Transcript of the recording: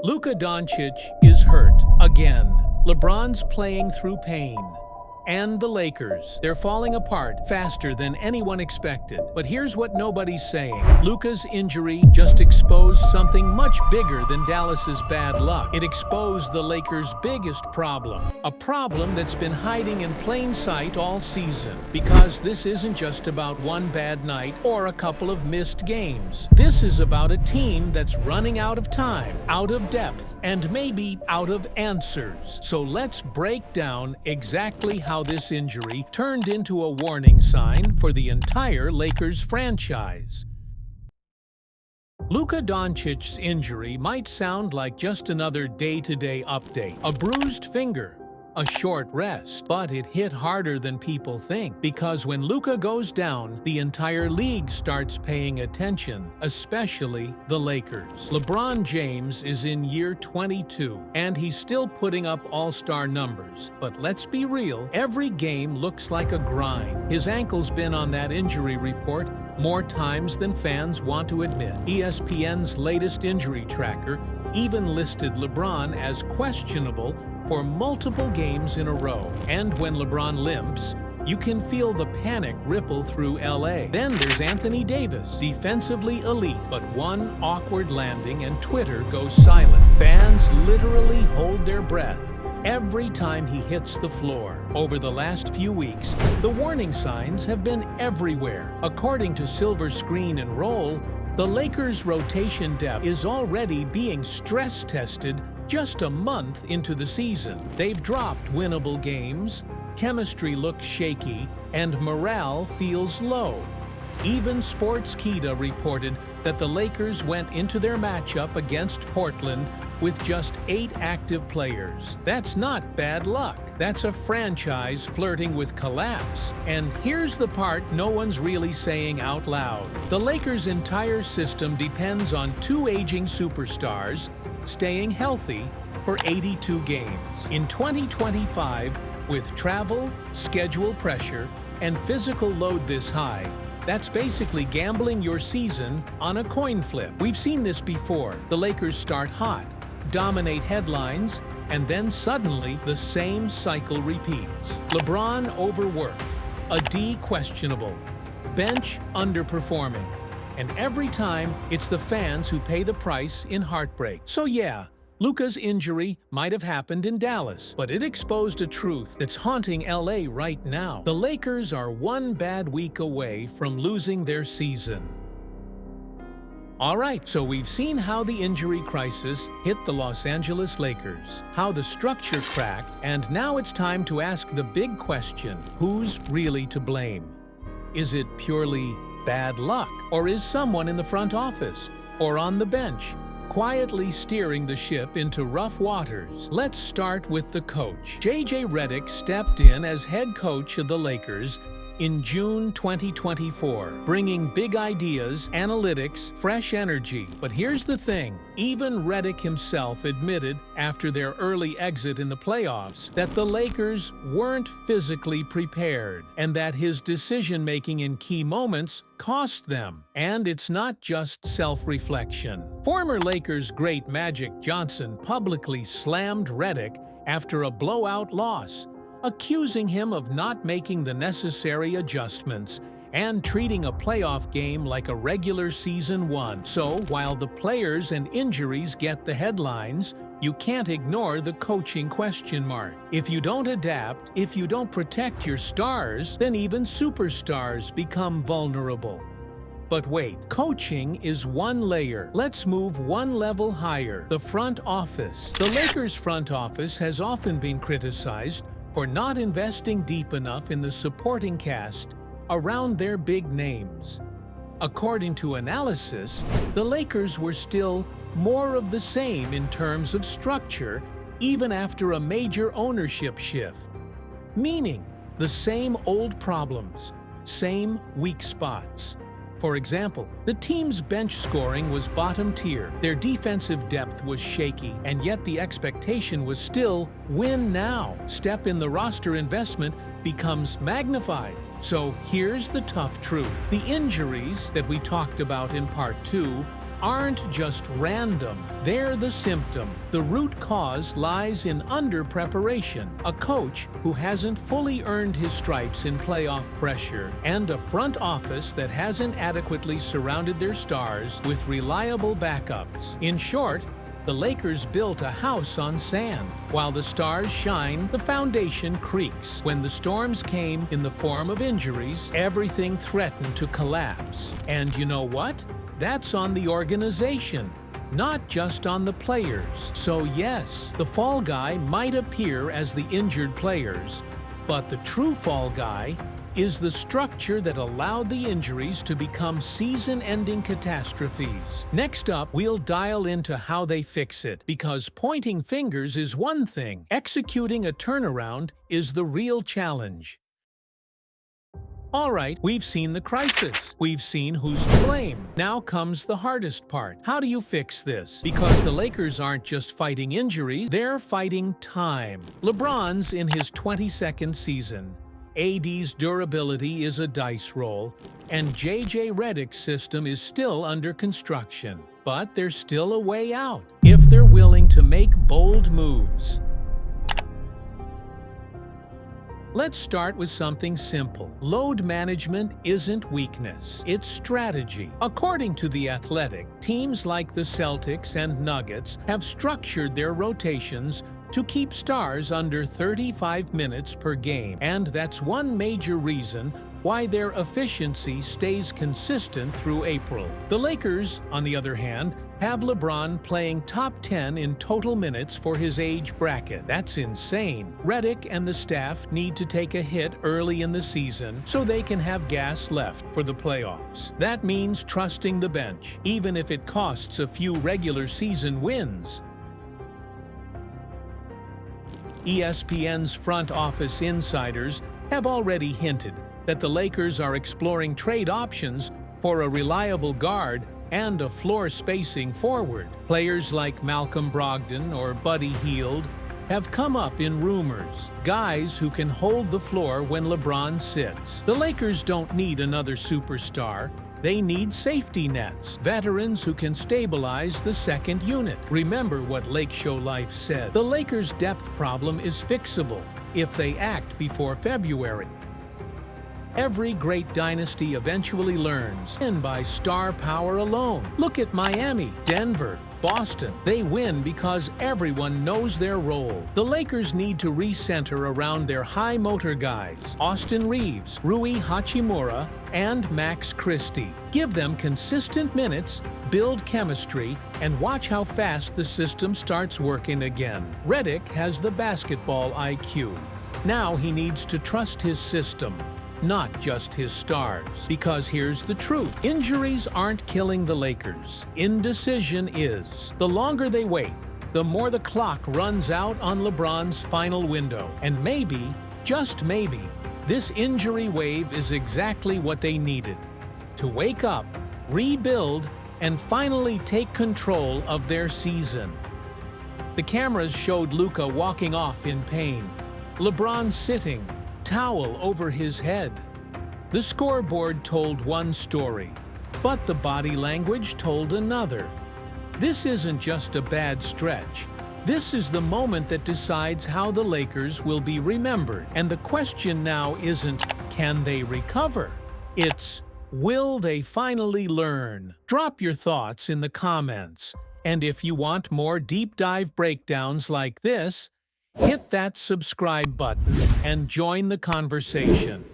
Luka Dončić is hurt again. LeBron's playing through pain. And the Lakers, they're falling apart faster than anyone expected. But here's what nobody's saying. Luka's injury just exposed something much bigger than Dallas's bad luck. It exposed the Lakers' biggest problem. A problem that's been hiding in plain sight all season. Because this isn't just about one bad night or a couple of missed games. This is about a team that's running out of time, out of depth, and maybe out of answers. So let's break down exactly how this injury turned into a warning sign for the entire Lakers franchise. Luka Doncic's injury might sound like just another day-to-day update, a bruised finger, a short rest, but it hit harder than people think, because when Luka goes down, the entire league starts paying attention, especially the Lakers. LeBron James is in year 22, and he's still putting up all-star numbers. But let's be real, every game looks like a grind. His ankle's been on that injury report more times than fans want to admit. ESPN's latest injury tracker even listed LeBron as questionable for multiple games in a row. And when LeBron limps, you can feel the panic ripple through LA. Then there's Anthony Davis, defensively elite, but one awkward landing and Twitter goes silent. Fans literally hold their breath every time he hits the floor. Over the last few weeks, the warning signs have been everywhere. According to Silver Screen and Roll, the Lakers' rotation depth is already being stress-tested just a month into the season. They've dropped winnable games, chemistry looks shaky, and morale feels low. Even Sportskeeda reported that the Lakers went into their matchup against Portland with just 8 active players. That's not bad luck. That's a franchise flirting with collapse. And here's the part no one's really saying out loud. The Lakers' entire system depends on 2 aging superstars staying healthy for 82 games. In 2025, with travel, schedule pressure, and physical load this high, that's basically gambling your season on a coin flip. We've seen this before. The Lakers start hot, dominate headlines, and then suddenly the same cycle repeats. LeBron overworked, a D questionable, bench underperforming. And every time, it's the fans who pay the price in heartbreak. So yeah, Luka's injury might have happened in Dallas, but it exposed a truth that's haunting LA right now. The Lakers are one bad week away from losing their season. Alright, so we've seen how the injury crisis hit the Los Angeles Lakers, how the structure cracked, and now it's time to ask the big question: who's really to blame? Is it purely bad luck? Or is someone in the front office or on the bench quietly steering the ship into rough waters? Let's start with the coach. JJ Redick stepped in as head coach of the Lakers in June 2024, bringing big ideas, analytics, fresh energy. But here's the thing, even Redick himself admitted after their early exit in the playoffs that the Lakers weren't physically prepared and that his decision-making in key moments cost them. And it's not just self-reflection. Former Lakers great Magic Johnson publicly slammed Redick after a blowout loss, accusing him of not making the necessary adjustments and treating a playoff game like a regular season one. So, while the players and injuries get the headlines, you can't ignore the coaching question mark. If you don't adapt, if you don't protect your stars, then even superstars become vulnerable. But wait, coaching is one layer. Let's move one level higher, the front office. The Lakers' front office has often been criticized for not investing deep enough in the supporting cast around their big names. According to analysis, the Lakers were still more of the same in terms of structure even after a major ownership shift. Meaning, the same old problems, same weak spots. For example, the team's bench scoring was bottom tier, their defensive depth was shaky, and yet the expectation was still win now. Step in the roster investment becomes magnified. So here's the tough truth. The injuries that we talked about in part 2 aren't just random, they're the symptom. The root cause lies in under-preparation, a coach who hasn't fully earned his stripes in playoff pressure, and a front office that hasn't adequately surrounded their stars with reliable backups. In short, the Lakers built a house on sand. While the stars shine, the foundation creaks. When the storms came in the form of injuries, everything threatened to collapse. And you know what? That's on the organization, not just on the players. So yes, the fall guy might appear as the injured players, but the true fall guy is the structure that allowed the injuries to become season-ending catastrophes. Next up, we'll dial into how they fix it, because pointing fingers is one thing. Executing a turnaround is the real challenge. All right, we've seen the crisis. We've seen who's to blame. Now comes the hardest part. How do you fix this? Because the Lakers aren't just fighting injuries, they're fighting time. LeBron's in his 22nd season. AD's durability is a dice roll, and JJ Redick's system is still under construction. But there's still a way out, if they're willing to make bold moves. Let's start with something simple. Load management isn't weakness, it's strategy. According to The Athletic, teams like the Celtics and Nuggets have structured their rotations to keep stars under 35 minutes per game, and that's one major reason why their efficiency stays consistent through April. The Lakers, on the other hand, have LeBron playing top 10 in total minutes for his age bracket. That's insane. Redick and the staff need to take a hit early in the season so they can have gas left for the playoffs. That means trusting the bench, even if it costs a few regular season wins. ESPN's front office insiders have already hinted that the Lakers are exploring trade options for a reliable guard and a floor-spacing forward. Players like Malcolm Brogdon or Buddy Hield have come up in rumors, guys who can hold the floor when LeBron sits. The Lakers don't need another superstar. They need safety nets, veterans who can stabilize the second unit. Remember what Lake Show Life said. The Lakers' depth problem is fixable if they act before February. Every great dynasty eventually learns, and by star power alone. Look at Miami, Denver, Boston. They win because everyone knows their role. The Lakers need to recenter around their high motor guys, Austin Reaves, Rui Hachimura, and Max Christie. Give them consistent minutes, build chemistry, and watch how fast the system starts working again. Redick has the basketball IQ. Now he needs to trust his system, not just his stars. Because here's the truth. Injuries aren't killing the Lakers. Indecision is. The longer they wait, the more the clock runs out on LeBron's final window. And maybe, just maybe, this injury wave is exactly what they needed. To wake up, rebuild, and finally take control of their season. The cameras showed Luka walking off in pain. LeBron sitting, towel over his head. The scoreboard told one story, but the body language told another. This isn't just a bad stretch. This is the moment that decides how the Lakers will be remembered. And the question now isn't, can they recover? It's, will they finally learn? Drop your thoughts in the comments. And if you want more deep dive breakdowns like this, hit that subscribe button and join the conversation.